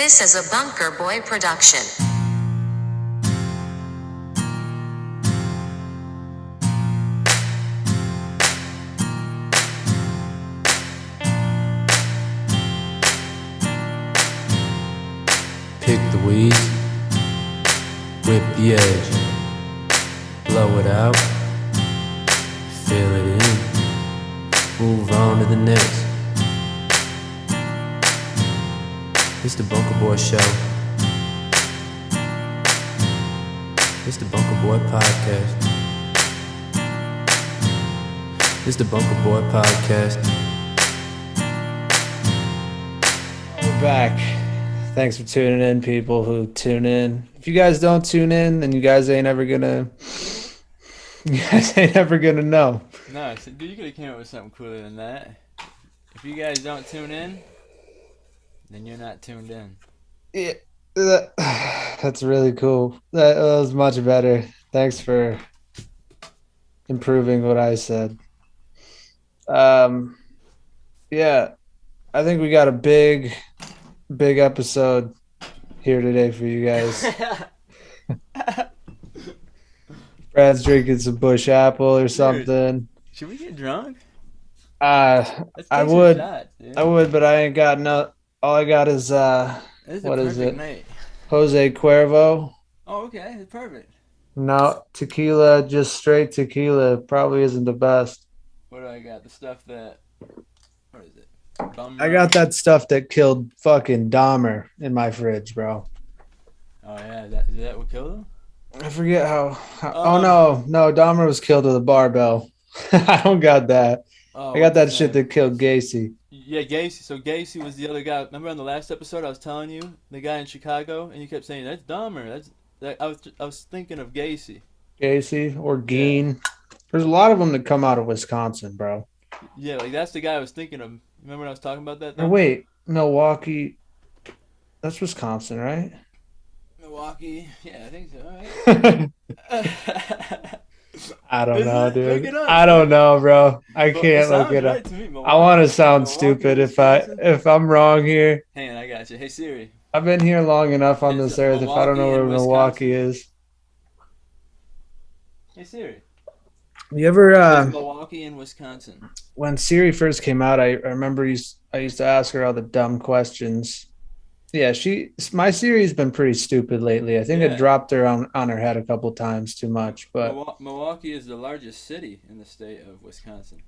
This is a Bunker Boy production. Pick the weed, whip the edge, blow it out, fill it in, move on to the next. It's the Bunker Boy Show. It's the Bunker Boy Podcast. It's the Bunker Boy Podcast. We're back. Thanks for tuning in, people who tune in. If you guys don't tune in, then you guys ain't ever gonna know. No, dude, you could have came up with something cooler than that. If you guys don't tune in, then you're not tuned in. Yeah, that's really cool. That was much better. Thanks for improving what I said. Yeah, I think we got a big episode here today for you guys. Brad's drinking some Bush Apple or something. Dude, should we get drunk? I would, but I ain't got no. All I got is what is it? Night. Jose Cuervo. Oh, okay, it's perfect. No, tequila, just straight tequila probably isn't the best. What do I got? The stuff that, what is it? I got that stuff that killed fucking Dahmer in my fridge, bro. Oh yeah, is that what killed him? I forget how oh no, Dahmer was killed with a barbell. I don't got that. I got that shit that killed Gacy. Yeah, Gacy. So Gacy was the other guy. Remember on the last episode I was telling you, the guy in Chicago, and you kept saying that's Dahmer. I was thinking of Gacy. Gacy or Geen. Yeah. There's a lot of them that come out of Wisconsin, bro. Yeah, like that's the guy I was thinking of. Remember when I was talking about that? Oh, wait, Milwaukee. That's Wisconsin, right? Milwaukee. Yeah, I think so. Right? I don't know, dude. I don't know, bro. I can't look it up. I want to sound stupid if I'm wrong here. Hang on, I got you. Hey Siri. I've been here long enough on this earth. If I don't know where Milwaukee is. Hey Siri. You ever Milwaukee in Wisconsin? When Siri first came out, I remember I used to ask her all the dumb questions. Yeah, my Siri's been pretty stupid lately. I think it dropped her on her head a couple times too much. But Milwaukee is the largest city in the state of Wisconsin.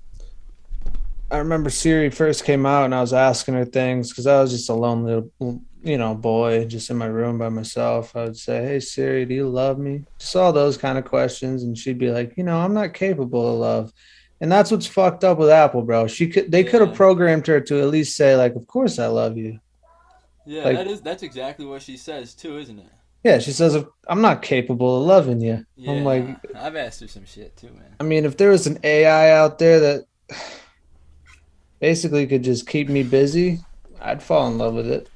I remember Siri first came out and I was asking her things because I was just a lonely little, boy just in my room by myself. I would say, "Hey Siri, do you love me?" Just all those kind of questions, and she'd be like, "I'm not capable of love." And that's what's fucked up with Apple, bro. They could have programmed her to at least say like, "Of course I love you." Yeah, like, that's exactly what she says too, isn't it? Yeah, she says, "I'm not capable of loving you." Yeah, I'm like, I've asked her some shit too, man. I mean, if there was an AI out there that basically could just keep me busy, I'd fall in love with it.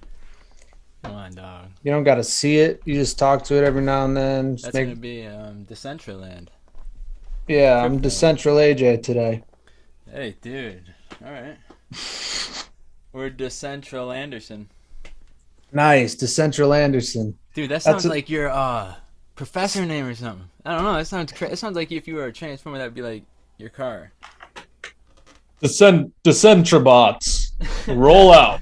Come on, dog. You don't got to see it. You just talk to it every now and then. That's going to be Decentraland. Yeah, I'm Decentraland today. Hey, dude. All right. We're Decentralanderson. Nice, Decentralanderson. Dude, that sounds like your professor name or something. I don't know. It sounds like if you were a transformer, that'd be like your car. Decentrabots, roll out.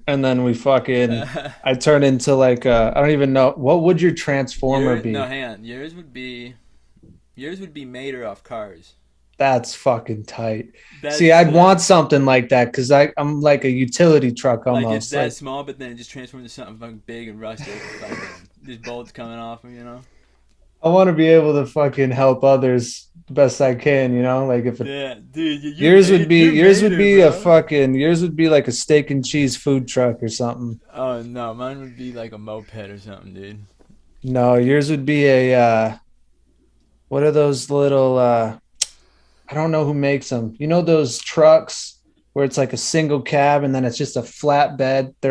And then we fucking, I turn into like, I don't even know. What would your transformer be? No, hang on. Yours would be made off cars. That's fucking tight. See, I'd want something like that because I'm like a utility truck almost. Like it's that small, but then it just transforms into something fucking big and rustic. These bolts coming off them, I want to be able to fucking help others the best I can, Like if dude, yours would be like a steak and cheese food truck or something. Oh no, mine would be like a moped or something, dude. No, yours would be a what are those little I don't know who makes them. Those trucks where it's like a single cab and then it's just a flat bed? They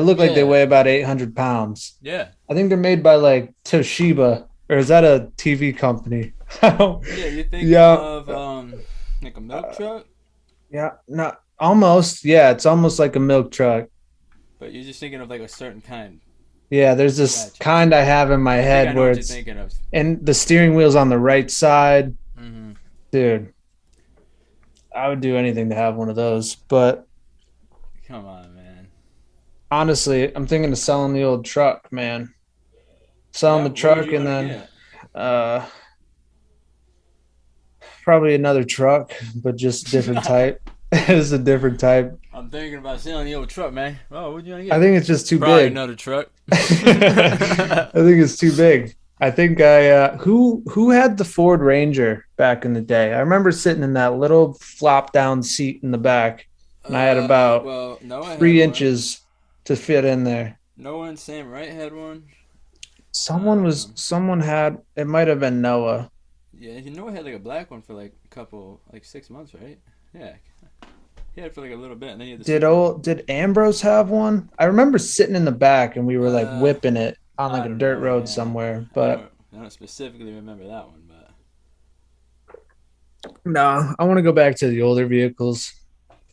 look like they weigh about 800 pounds. Yeah. I think they're made by like Toshiba, or is that a TV company? Yeah, you're thinking of like a milk truck? Yeah, not almost. Yeah, it's almost like a milk truck. But you're just thinking of like a certain kind. Yeah, there's this Gotcha. kind I have in my I think I head know where what you're it's thinking of. and the steering wheel's on the right side. Mm-hmm. Dude, I would do anything to have one of those. But Come on, man. honestly, I'm thinking of selling the old truck, man. Selling Yeah, the what would truck you and want to then get? uh probably another truck, but just different type. It's a different type. I'm thinking about selling the old truck, man. Oh, what do you want to I get? think it's just too Probably big. another truck. I think it's too big. I think I who had the Ford Ranger back in the day? I remember sitting in that little flop down seat in the back, and I had about Well, Noah had 1. 3 inches to fit in there. Noah and Sam Wright had 1. Someone had it might have been Noah. Yeah, Noah had like a black one for like a couple, like 6 months, right? Yeah, he had it for like a little bit, and then he had the super one. Did Ambrose have one? I remember sitting in the back and we were like Uh, whipping it on like I a don't dirt know, road man. somewhere. I But don't, I don't specifically remember that one, but no, I want to go back to the older vehicles.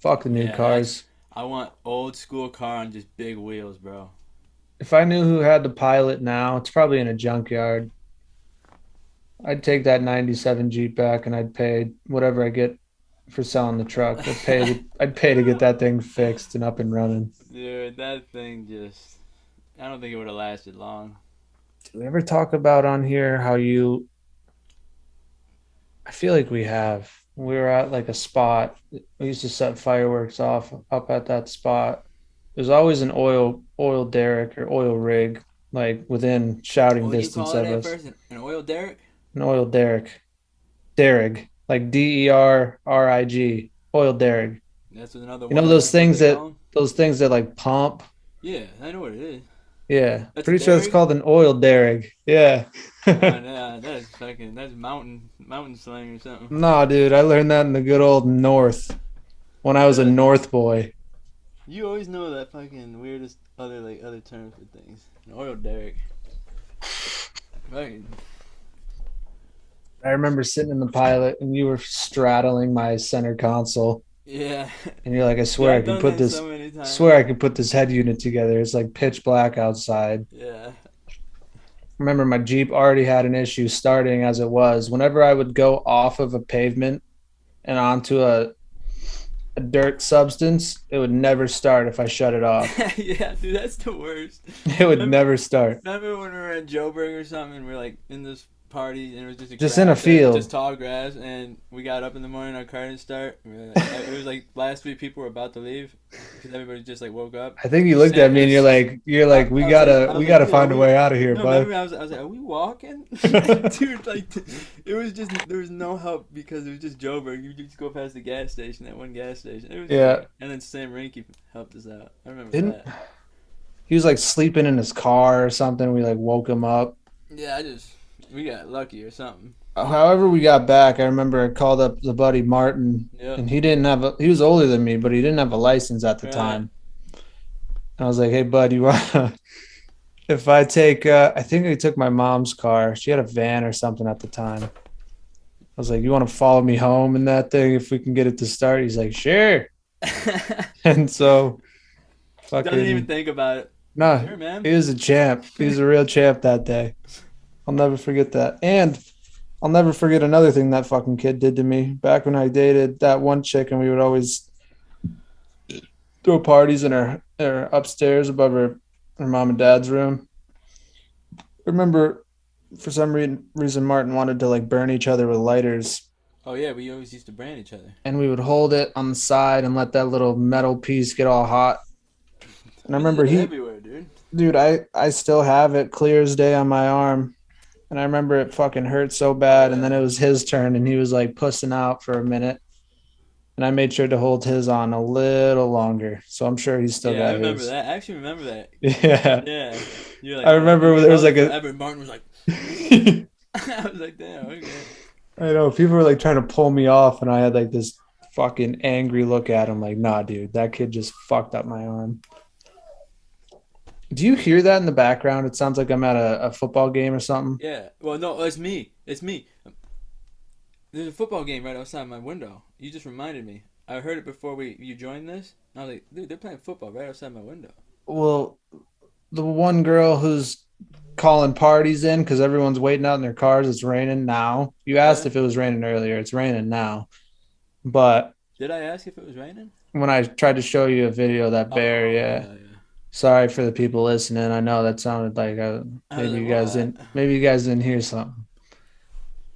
Fuck the new yeah, that's. cars. I want old school car on just big wheels, bro. If I knew who had the pilot now, it's probably in a junkyard. I'd take that 97 Jeep back and I'd pay whatever I get for selling the truck. I'd pay to get that thing fixed and up and running. Dude, that thing just. I don't think it would have lasted long. Do we ever talk about on here how you I feel like we have. We were at like a spot. We used to set fireworks off up at that spot. There's always an oil derrick or oil rig like within shouting What would you distance call it of at us. first? An oil derrick? An oil derrick. Derrig. Like DERRIG. Oil derrick. That's another You one know of what they call them? those things that like pump? Yeah, I know what it is. Yeah. That's a Pretty sure it's derrick? called an oil derrick. Yeah. Oh, yeah, that's mountain slang or something. Nah, dude, I learned that in the good old North when I was a Yeah. North boy. You always know that fucking weirdest other terms for things. An oil derrick. Fucking I remember sitting in the pilot and you were straddling my center console yeah. and you're like, Yeah, I've done that so many I times. swear I could put this head unit together. It's like pitch black outside. Yeah. Remember my Jeep already had an issue starting as it was. Whenever I would go off of a pavement and onto a dirt substance, it would never start if I shut it off. Yeah, dude, that's the worst. It would never start. Remember when we were in Joburg or something and we are like in this party and it was just Just in a field. just tall grass, and we got up in the morning, our car didn't start. And we were like, it was like last week people were about to leave because everybody just like woke up. I think you looked at me and you're like, we I gotta was like, find a way out of here, No, bud. remember I was like, are we walking? Dude, like, it was just, there was no help because it was just Joburg. You just go past the gas station, that one gas station. It was Yeah. and then Sam Rinke helped us out. I remember Didn't that. he was like sleeping in his car or something? We like woke him up. Yeah, we got lucky or something. However we got back, I remember I called up the buddy Martin, Yeah. and he was older than me, but he didn't have a license at the Right. time. And I was like, hey bud, you want if I take I think I took my mom's car. She had a van or something at the time. I was like, you want to follow me home in that thing if we can get it to start? He's like, sure. And so Doesn't fucking even think about it. no, Sure, man. he was a champ. He was a real champ that day. I'll never forget that. And I'll never forget another thing that fucking kid did to me. Back when I dated that one chick and we would always throw parties in her upstairs above her mom and dad's room. I remember for some reason Martin wanted to like burn each other with lighters, Oh yeah, we always used to brand each other. and we would hold it on the side and let that little metal piece get all hot. And I remember everywhere, dude. dude, I still have it clear as day on my arm. And I remember it fucking hurt so bad. And then it was his turn and he was like pussing out for a minute. And I made sure to hold his on a little longer. So I'm sure he's still Yeah, got I remember his. that. I actually remember that. Yeah. Yeah. You're like, I remember there was like a Evan Martin was like, I was like, damn, okay. I know people were like trying to pull me off and I had like this fucking angry look at him like, nah, dude, that kid just fucked up my arm. Do you hear that in the background? It sounds like I'm at a football game or something. Yeah. Well, no, it's me. It's me. There's a football game right outside my window. You just reminded me. I heard it before you joined this. And I was like, dude, they're playing football right outside my window. Well, the one girl who's calling parties in because everyone's waiting out in their cars. It's raining now. You asked Yeah. if it was raining earlier. It's raining now. But Did I ask if it was raining? when I tried to show you a video of that bear, Oh yeah. yeah, yeah. Sorry for the people listening. I know that sounded like I was maybe like, you guys what? didn't. Maybe you guys didn't hear something.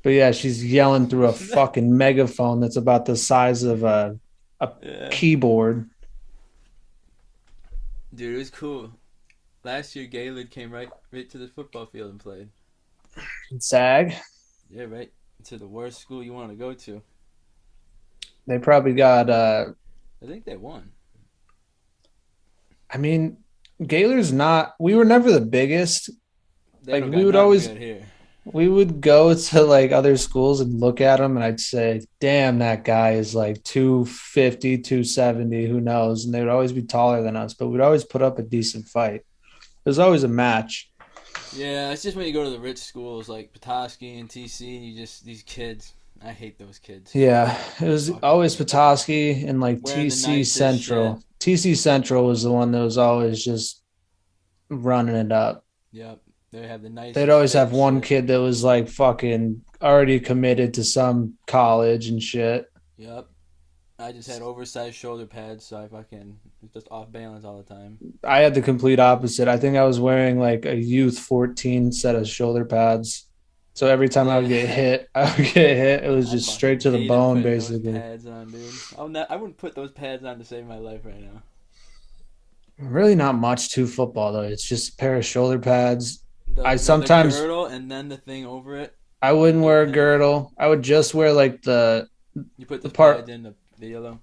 But yeah, she's yelling through a fucking megaphone that's about the size of a Yeah. keyboard. Dude, it was cool. Last year, Gaylord came right to the football field and played. SAG. Yeah, right to the worst school you want to go to. They probably got. I think they won. I mean, Gaylor's not. We were never the biggest. They Like don't we got would nothing always good here. we would go to like other schools and look at them and I'd say, damn, that guy is like 250, 270, who knows? And they would always be taller than us, but we'd always put up a decent fight. There's always a match. Yeah, it's just when you go to the rich schools like Petoskey and TC, and you just these kids. I hate those kids. Yeah, it was Fucking always Petoskey and like wearing the TC nicest shit. Central. TC Central was the one that was always just running it up. Yep, they have the They'd nicest always fit have and one shit. kid that was like fucking already committed to some college and shit. Yep. I just had oversized shoulder pads, so I fucking was just off balance all the time. I had the complete opposite. I think I was wearing like a youth 14 set of shoulder pads. So every time I would get Yeah. hit, I would get hit. It was I just straight fucking to the hated bone, putting those basically. pads on, dude. I wouldn't put those pads on to save my life right now. Really not much to football though. It's just a pair of shoulder pads. I The sometimes girdle and then the thing over it. I wouldn't Those wear a pads. girdle. I would just wear like You put the the pads part. in the yellow.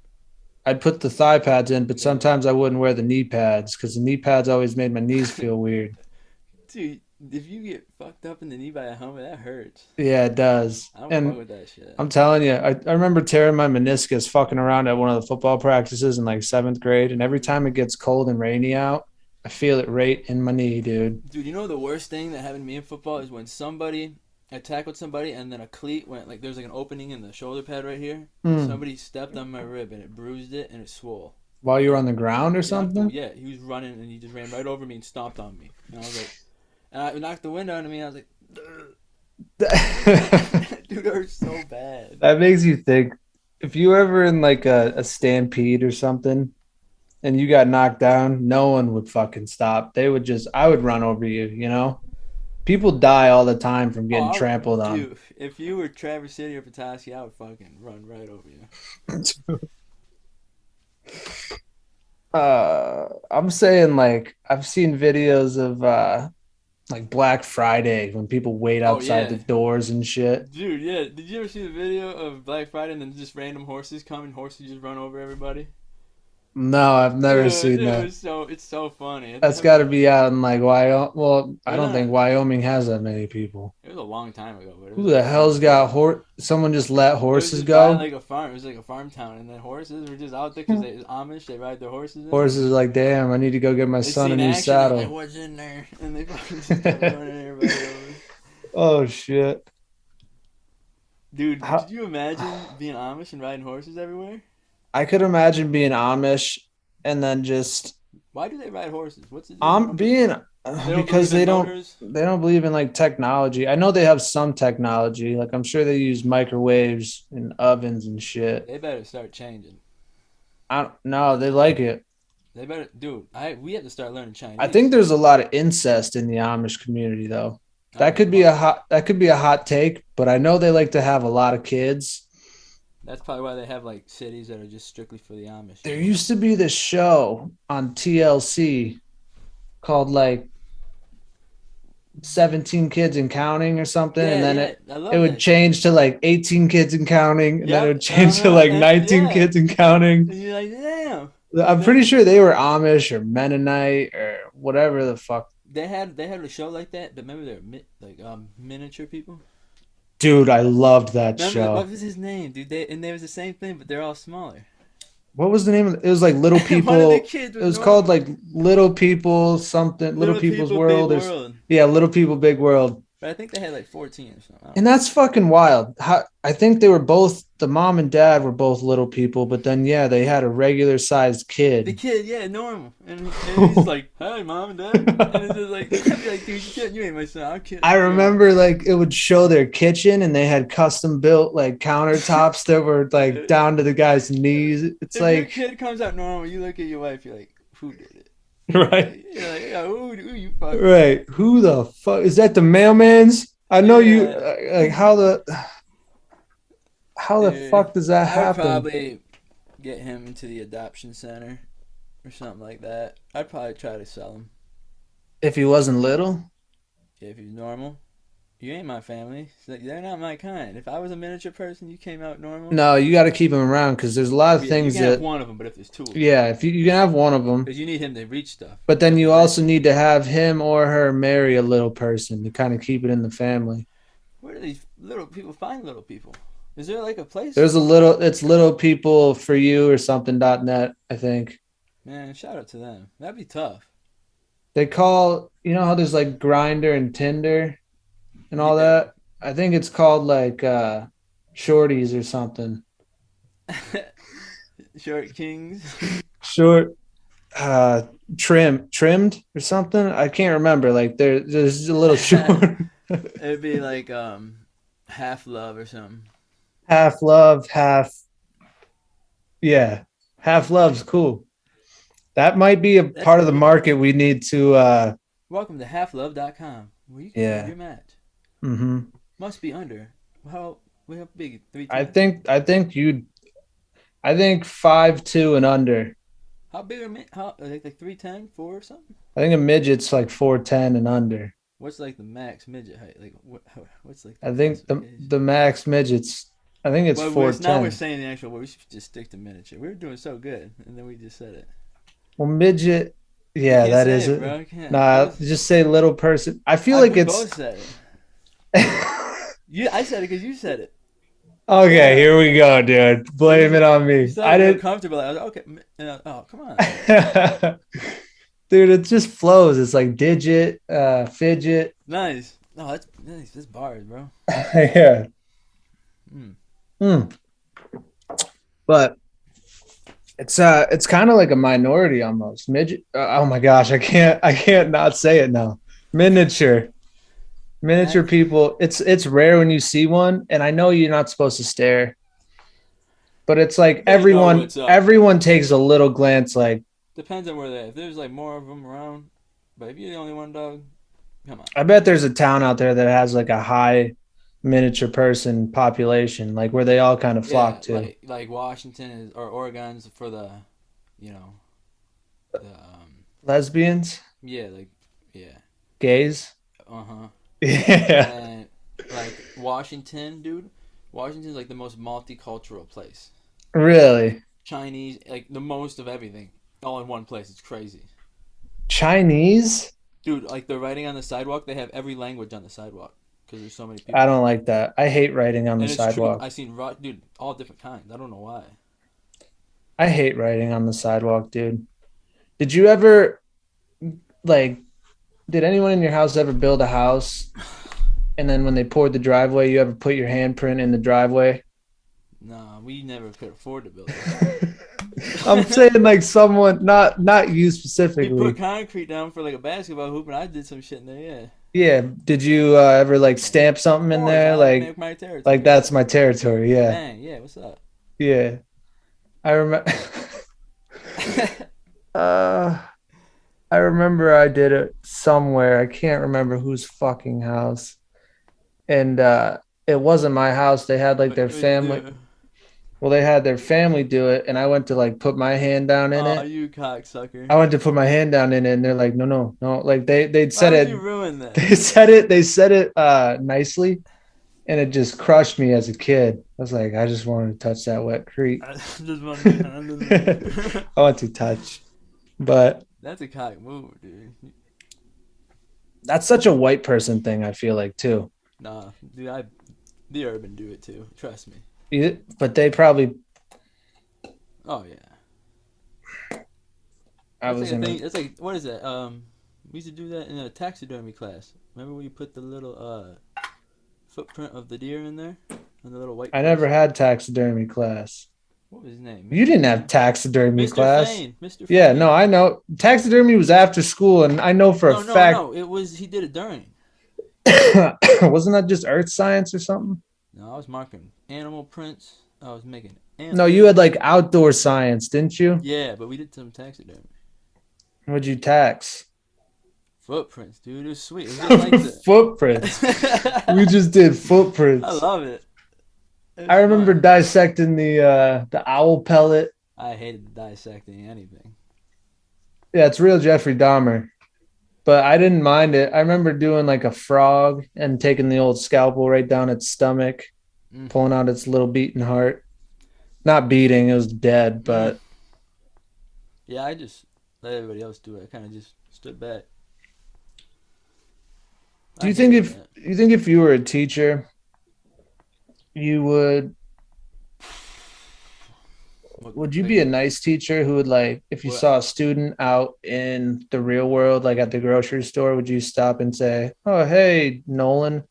I'd put the thigh pads in, but Yeah. sometimes I wouldn't wear the knee pads because the knee pads always made my knees feel weird. Dude, if you get fucked up in the knee by a helmet, that hurts. Yeah, it does. I don't fuck And with that shit. I'm telling you, I remember tearing my meniscus fucking around at one of the football practices in like seventh grade. And every time it gets cold and rainy out, I feel it right in my knee, dude. Dude, you know the worst thing that happened to me in football is when I tackled somebody and then a cleat went like there's like an opening in the shoulder pad right here. Hmm. Somebody stepped on my rib and it bruised it and it swole. While you were And on the ground or something? yeah, he was running and he just ran right over me and stomped on me. And I was like, and I knocked the wind out of me. And I was like, dude, it hurts so bad. That makes you think if you were ever in like a stampede or something and you got knocked down, no one would fucking stop. They would just, I would run over you, you know? People die all the time from getting trampled on. Dude, if you were Traverse City or Petoskey, I would fucking run right over you. I'm saying like I've seen videos of like Black Friday when people wait Oh outside the yeah. doors and shit. Dude, yeah. Did you ever see the video of Black Friday and then just random horses come and horses just run over everybody? No, I've never Dude, seen that. it's so funny. That's got to be out in like Wyoming. Well, I don't think Yeah. Wyoming has that many people. It was a long time ago, but it Who was the like hell's got horse? Someone just let it was horses just by go. like a farm. It was like a farm town, and then horses were just out there because they Amish. They ride their horses in. Horses are like, damn, I need to go get my They son a seen new action. They're like, saddle. what's in there? And they fucking just kept running everybody over. Oh shit! Dude, How, could you imagine being Amish and riding horses everywhere? I could imagine being Amish and then just Why do they ride horses? What's the deal? being They don't because believe in they don't motors. they don't believe in like technology. I know they have some technology. Like I'm sure they use microwaves and ovens and shit. They better start changing. I don't know. They like it. They better, dude. We have to start learning Chinese. I think there's a lot of incest in the Amish community though. I That don't could know be a why. hot take, but I know they like to have a lot of kids. That's probably why they have like cities that are just strictly for the Amish. There used to be this show on TLC called like 17 Kids and Counting or something, and then I love it would that change to like 18 Kids and Counting, and then it Yep. would change to like 19 Yeah. Kids and shit. Counting. And you're like, damn. I'm pretty sure they were Amish or Mennonite or whatever the fuck. They had a show like that, but remember they're miniature people. Dude, I loved that Remember show. what was his name, dude? There was the same thing, but they're all smaller. What was the name of it? It was like Little One of the People. kids It was was normal. called like Little People something, Little People's People, World Big or World. yeah, Little People Big World. But I think they had like 14 or something. And that's fucking wild. I think they were both, the mom and dad were both little people, but then yeah, they had a regular sized The kid. kid, yeah, normal, and he's like, "Hi, mom and dad," and it's just like, I'd be like, "Dude, you ain't my son. I'm kidding." I remember like it would show their kitchen and they had custom built like countertops that were like down to the guy's knees. It's If your like kid comes out normal, you look at your wife, you're like, "Who did it?" right. You're like, "Yeah, who you fucking?" Right. Who the fuck is that? The mailman's? I know you Yeah. like how the Dude, fuck does that I would happen? probably get him into the adoption center or something like that. I'd probably try to sell him. If he wasn't little? If he's normal, you ain't my family. They're not my kind. If I was a miniature person, you came out normal. No, you got to keep him around because there's a lot of Yeah, you things can have that, one of them, but if there's two of them, yeah, if you can have one of them, because you need him to reach stuff. but then you Like, also need to have him or her marry a little person to kind of keep it in the family. where do these little people find little people? Is there like a place? There's a little, it's little people for you or something.net, I think. Man, shout out to them. That'd be tough. They call, you know how there's like Grinder and Tinder and all Yeah. that? I think it's called like Shorties or something. Short Kings. Short trimmed or something. I can't remember. Like there's a little short. It'd be like half love or something. Half love, half yeah. Half love's cool. That might be a That's part of the cool. market we need to Welcome to halflove.com, where you can Yeah. find your match. mm-hmm. Must be under. How big? 3 I times? think you'd I think 5'2" and under. How big are how like 310, 4 or something? I think a midget's like 4'10" and under. What's like the max midget height? Like what's like the I think classification? the max midget's I think it's Well, now we're 4'10". saying the actual word. We should just stick to miniature. We were doing so good, and then we just said it. Well, midget, You yeah, can't that say is it, it. bro. You can't. Nah, just say little person. I feel like We it's both said it. I said it because you said it. okay. Here we go, dude. Blame it on You me. started I real didn't. comfortable. I was like, okay. Oh, come on. Dude, it just flows. It's like digit, fidget. Nice. No, that's nice. This bars, bro. Yeah. Mm. Hmm. But it's kind of like a minority almost. Midget. Oh my gosh, I can't not say it now. Miniature. Miniature people. It's rare when you see one, and I know you're not supposed to stare, but it's like They know what's up. everyone takes a little glance like Depends on where they are. If there's like more of them around, but if you're the only one, dog, come on. I bet there's a town out there that has like a high miniature person population, like where they all kind of flock to. Like Washington or Oregon's for the, you know, the Lesbians, yeah, like yeah, gays. uh-huh. Yeah. And like Washington, dude, Washington's like the most multicultural place. Really? Chinese, like the most of everything, all in one place. It's crazy, Chinese? dude. Like they're writing on the sidewalk. They have every language on the sidewalk because there's so many people. I don't like that. I hate writing on the And it's true. sidewalk. I seen dude, all different kinds. I don't know why. I hate writing on the sidewalk, dude. Did you ever like did anyone in your house ever build a house and then when they poured the driveway, you ever put your handprint in the driveway? Nah, we never could afford to build it. I'm saying like someone, not you We specifically. put concrete down for like a basketball hoop, and I did some shit in there. Yeah. Yeah. Did you ever like stamp something in Of course, there? I Like make my territory. like that's my territory. Yeah. Dang, yeah. What's up? Yeah. I remember. uh, I remember I did it somewhere. I can't remember whose fucking house, and it wasn't my house. They had like their family. Well, they had their family do it, and I went to like put my hand down in Oh, it. you cocksucker! I went to put my hand down in it, and they're like, no. Like they'd Why said would it. you ruin that? They said it nicely, and it just crushed me as a kid. I was like, I just wanted to touch that wet creek. I just want to- I want to touch, but That's a cock move, dude. that's such a white person thing. I feel like too. Nah, dude. The urban do it too. Trust me. But they probably. Oh yeah. I was It's like, gonna. it's like what is it? We used to do that in a taxidermy class. Remember when you put the little footprint of the deer in there on the little white I place? never had taxidermy class. What was his name? You Mr. didn't have Fane? taxidermy Mr. class. Fane. Mr. Yeah, no, Fane. I know. Taxidermy was after school, and I know for a No, no, fact. no. It was he did it during. Wasn't that just earth science or something? No, I was marking animal prints. I was making No, you antlers. had like outdoor science, didn't you? Yeah, but we did some taxidermy. What'd you tax? Footprints, dude. It was sweet. It was just like Footprints. We the. just did I footprints. love it. It I was remember fun. dissecting the owl pellet. I hated dissecting anything. Yeah, it's real Jeffrey Dahmer, but I didn't mind it. I remember doing like a frog and taking the old scalpel right down its stomach, Mm. pulling out its little beating heart. Not beating, it was dead, but Yeah, I just let everybody else do it. I kind of just stood back. do I you think hated if that. you think if you were a teacher, you would you be a nice teacher who would like if you What? saw a student out in the real world, like at the grocery store, would you stop and say, "Oh, hey, Nolan,"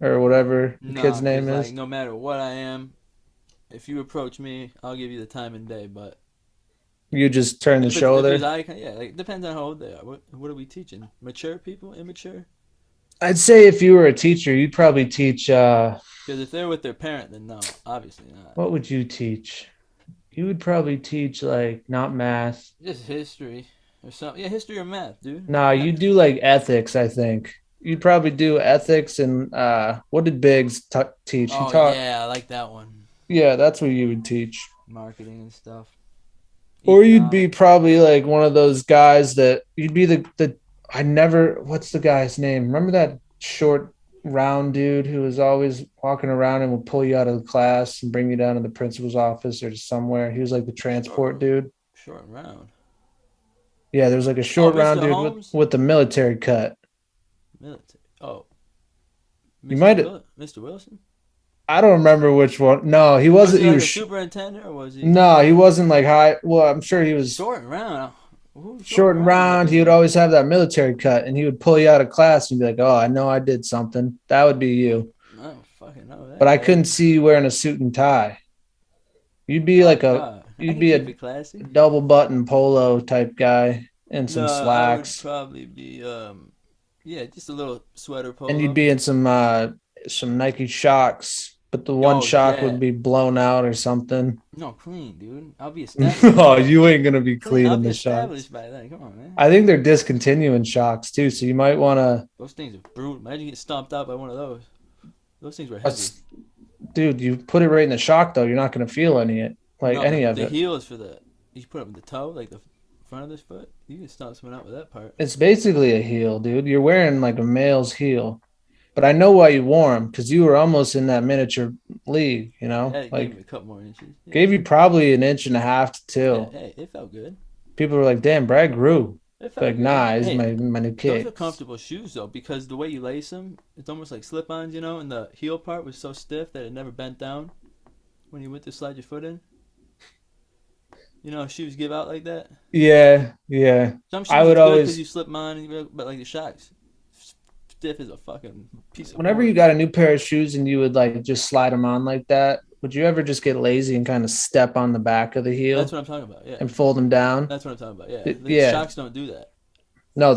or whatever the Nah, kid's because name like is? no matter what I am, if you approach me, I'll give you the time and day. But You just turn the if it's shoulder. eye, yeah, like it depends on how old they are. What are we teaching? Mature people, immature? I'd say if you were a teacher, you'd probably teach Because if they're with their parent, then no, obviously not. what would you teach? You would probably teach like not math. Just history or something. Yeah, history or math, dude. Nah, you do like ethics, I think. You'd probably do ethics and what did Biggs teach? He Oh taught yeah, I like that one. yeah, that's what you would teach. Marketing and stuff. Or you'd be Economics. probably like one of those guys that you'd be the I never what's the guy's name? Remember that short round dude who was always walking around and would pull you out of the class and bring you down to the principal's office or to somewhere. He was like the transport Short, dude. short and round. Yeah, there was like a Oh, short round Mr. dude with Holmes. with the military cut. Military. Oh, You might Mr. Wilson. I don't remember which one. No, he Was wasn't he he like was a superintendent or was he no, he wasn't like high. Well, I'm sure he was short and round? Who's short and round. He would always have that military cut and he would pull you out of class and be like, "Oh, I know I did something." That would be you. I don't fucking know But that I guy. couldn't see you wearing a suit and tie. You'd be Oh like God, I you'd can be keep a it classy. double button polo type guy and No, some I would slacks, probably be yeah, just a little sweater and you'd polo. be in some Nike Shocks, but the one Oh shock yeah, would be blown out or something. no clean, dude. I'll be established by Oh, then. you ain't gonna be Clean. clean I'll in be the Shocks. established by then. Come on, man. I think they're discontinuing Shocks too, so you might want Those things are brutal. Imagine getting stomped out by one of those. Those things were heavy. to, dude. You put it right in the shock though. You're not gonna feel No, any of the it. heel is for the. You put up with the toe, like the front of this foot. You can stomp someone out with that part. It's basically a heel, dude. You're wearing like a male's heel. But I know why you wore them because you were almost in that miniature league, Yeah, it gave like me a couple more inches. Yeah, gave you probably an inch and a half to yeah. two. Hey, it felt good. People were like, damn, Brad grew. It Like, felt good. nah, he's Hey, my new those are kid. comfortable shoes though, because the way you lace them, it's almost like slip-ons, and the heel part was so stiff that it never bent down when you went to slide your foot in. You know, how shoes give out like that. Yeah, yeah. Some I shoes would it's good because always you slip them on, but like the Shocks, stiff as a fucking piece of whenever you board. got a new pair of shoes and you would like just slide them on like that, would you ever just get lazy and kind of step on the back of the That's heel what I'm talking about. Yeah, and fold them down? that's what I'm talking about. Yeah, the Yeah. Shocks don't do that. No,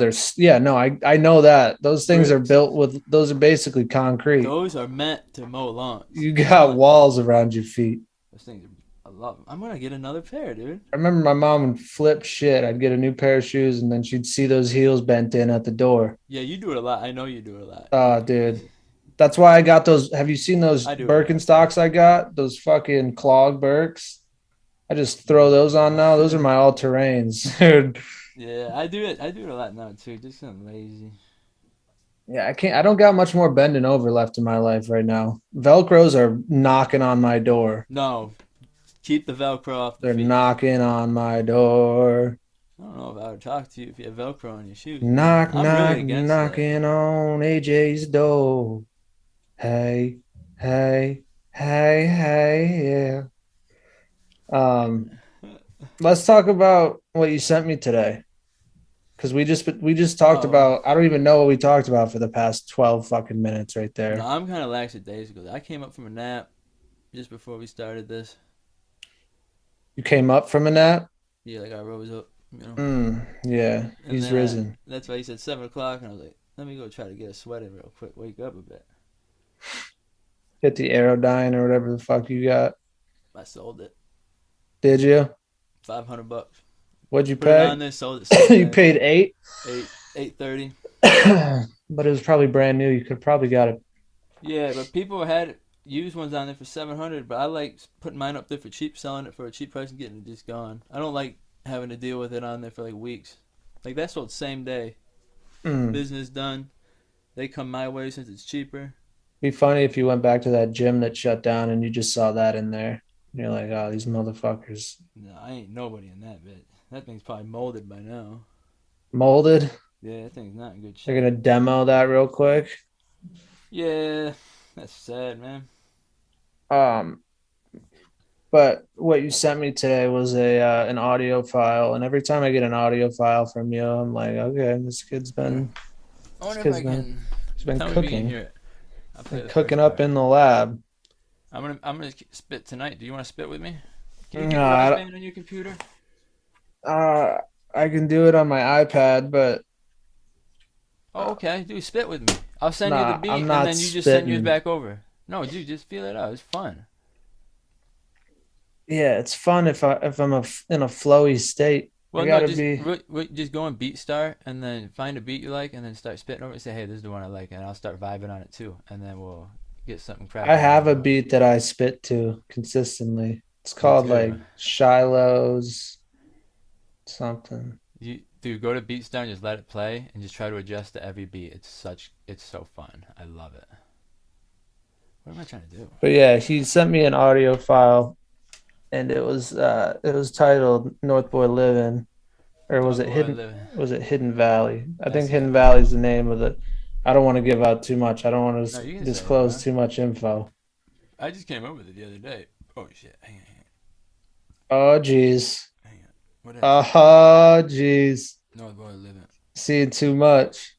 I know that. Those things are Bricks. built with those are basically concrete. Those are meant to mow lawns. You I'm got telling you. walls around your feet. Those things are. I love them. I'm gonna get another pair, dude. I remember my mom would flip shit. I'd get a new pair of shoes and then she'd see those heels bent in at the door. Yeah, you do it a lot. I know you do it a lot. Dude. That's why I got those. Have you seen those I do it a lot. Birkenstocks I got? Those fucking clog Birks. I just throw those on now. Those are my all terrains, dude. Yeah, I do it. I do it a lot now too. Just 'cause I'm lazy. Yeah, I can't. I don't got much more bending over left in my life right now. Velcros are knocking on my door. No, keep the Velcro off the They're feet. knocking on my door. I don't know if I would talk to you if you have Velcro on your shoes. Knock, I'm really knock, against that. knocking on AJ's door. Hey, hey, hey, hey, yeah. Let's talk about what you sent me today. because we just talked Oh. about. I don't even know what we talked about for the past 12 fucking minutes right there. No, I'm kind of lackadaisical. I came up from a nap just before we started this. You came up from a nap. Yeah, like I rose up, you know. Yeah, And he's then risen. That's why he said 7 o'clock, and I was like, let me go try to get a sweat in real quick, wake up a bit. Hit the Aerodyne or whatever the fuck you got. I sold it, Did you? $500. What'd you Put it on pay? there, sold it. Same You day. paid 8. 8.30. But it was probably brand new. You could probably got it. Yeah, but people had used ones on there for 700. But I like putting mine up there for cheap, selling it for a cheap price, and getting it just gone. I don't like having to deal with it on there for like weeks. Like that sold same day. Business done. They come my way since it's cheaper. Be funny if you went back to that gym that shut down and you just saw that in there. And you're like, oh, these motherfuckers. No, I ain't nobody in that bit. That thing's probably molded by now. Molded. Yeah, that thing's not in good shape. They're gonna demo that real quick. Yeah, that's sad, man. But what you sent me today was an audio file, and every time I get an audio file from you, I'm like, okay, this kid's been I wonder kid's if I can. he's been Tell me if you can cooking, hear it. I'll play the cooking first up part. in the lab. I'm gonna spit tonight. Do you want to spit with me? Can you No, do I GarageBand on your computer? I can do it on my iPad, but Oh, okay. Dude, spit with me. I'll send you Nah, the beat, I'm and not then you just send yours spitting. back over. No, dude, just feel it out. It's fun. yeah, it's fun if I'm in a flowy state. Well, I no, gotta just be. just go on BeatStar and then find a beat you like, and then start spitting over it and say, "Hey, this is the one I like," and I'll start vibing on it too, and then we'll get something cracking. I have a beat that I spit to consistently. It's called too. like Shiloh's something. Dude, go to BeatStar and just let it play, and just try to adjust to every beat. It's so fun. I love it. What am I trying to do? But yeah, he sent me an audio file, and it was titled "North Boy Living," or was it Boy Hidden? Living. Was it Hidden Valley? I think That's Hidden it. Valley is the name of it. I don't want to give out too much. I don't want No, you to can say it, disclose bro. too much info. I just came up with it the other day. Oh shit! Hang on. Oh jeez. What is Oh jeez. North Boy Living. Seeing too much.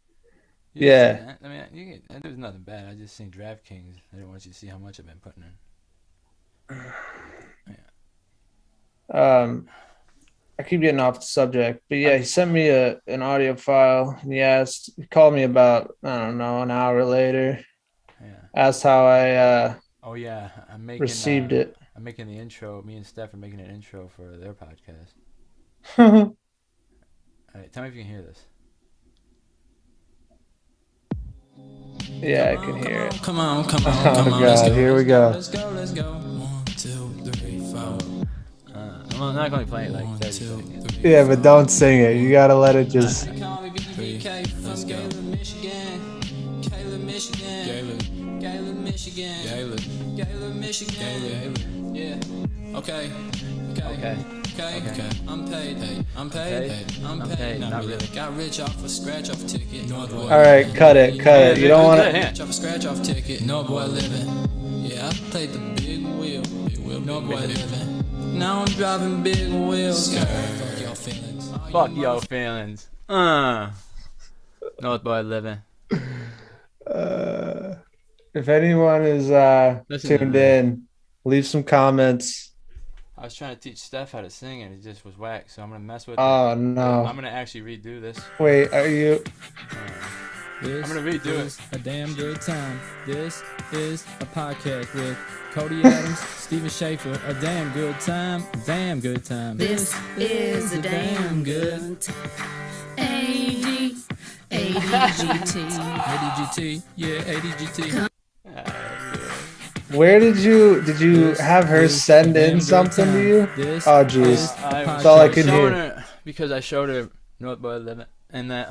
You can Yeah. say that. I mean, there's nothing bad. I just seen DraftKings. I didn't want you to see how much I've been putting in. I keep getting off the subject, but yeah, he sent me an audio file, and he called me about, I don't know, an hour later, Yeah. asked how I Oh yeah, I'm making received it. I'm making the intro. Me and Steph are making an intro for their podcast. Yeah, All right, tell me if you can hear this. I can hear it. Come on, Oh let's god, go. here we go. Let's go. 1, 2, 3, 4. I'm not going to play it like 30 seconds. Yeah, but don't sing it. You gotta let it just. Call me BK from Gaylord, Michigan. Gaylord, Michigan. Gaylord, Michigan. Gaylord, Michigan. Yeah. Okay. I'm paid. Not really. Got rich off a scratch off ticket. North Boy. All right, cut it. You don't want to. Rich off a scratch off ticket. North Boy living. Yeah, I played the big wheel. North Boy living. Now I'm driving big wheels. Fuck your feelings. Fuck your feelings. North Boy Living. If anyone is Listen to tuned this. in, leave some comments. I was trying to teach Steph how to sing and it just was whack, so I'm going to mess with it. Oh no! I'm going to actually redo this. Wait, are you? This I'm gonna redo it. is a damn good time. This is a podcast with Cody Adams, Steven Schaefer. A damn good time. Damn good time. This is a damn good time. ADGT. ADGT. Yeah, ADGT. Where did you have her send in something to you? Oh jeez, that's all I can showing hear. her because I showed her North Boy Living and that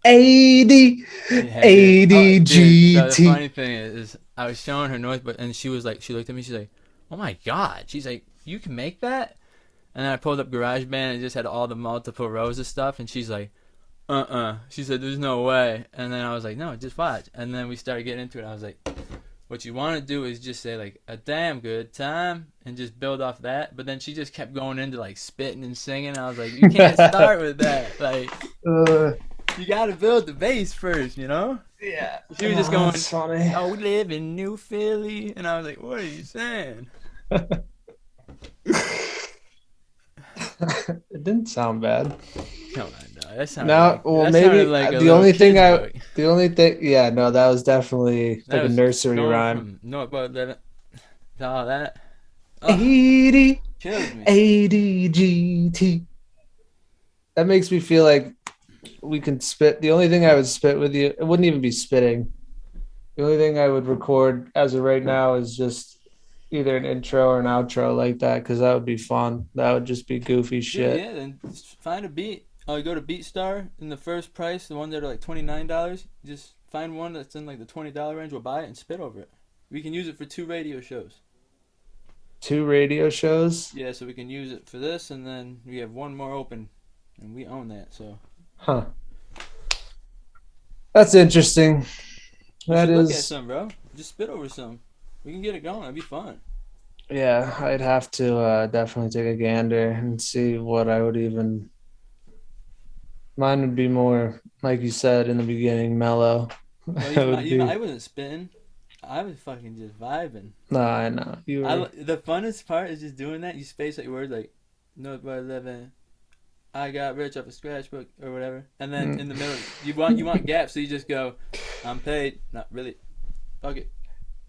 AD dude, so the ADGT. funny thing is I was showing her North Boy and she looked at me, she's like, oh my god, she's like, you can make that? And then I pulled up GarageBand and it just had all the multiple rows of stuff and she's like, she said there's no way, and then I was like, no, just watch, and then we started getting into it. I was like, what you want to do is just say like a damn good time and just build off that. But then she just kept going into like spitting and singing. I was like, you can't start with that. Like, you got to build the bass first, you know? Yeah. She was just going, That's funny. oh, we live in New Philly. And I was like, what are you saying? It didn't sound bad. Come on, dog. That sounded No, like, well, that maybe sounded like a the little only thing kid's book. yeah, no, that was definitely That like a was nursery going rhyme. from North About 11 to all that. 80, Kills me. ADGT. That makes me feel like we can spit. The only thing I would spit with you, it wouldn't even be spitting. The only thing I would record as of right now is just either an intro or an outro like that, because that would be fun. That would just be goofy shit. Yeah, then find a beat. Oh, you go to BeatStar in the first price, the one that are like $29. Just find one that's in like the $20 range. We'll buy it and spit over it. We can use it for 2 radio shows. 2 radio shows? Yeah, so we can use it for this, and then we have one more open, and we own that. So Huh. That's interesting. you That should look at is, some, bro. Just spit over some. We can get it going. It'd be fun. yeah, I'd have to definitely take a gander and see what I would even. Mine would be more, like you said in the beginning, mellow. Well, It would be. I wasn't spitting. I was fucking just vibing. No, I know. You were. The funnest part is just doing that. You space out your words like, North by 11. I got rich off a scratchbook or whatever, and then in the middle you want gaps, so you just go, I'm paid. Not really. Fuck it.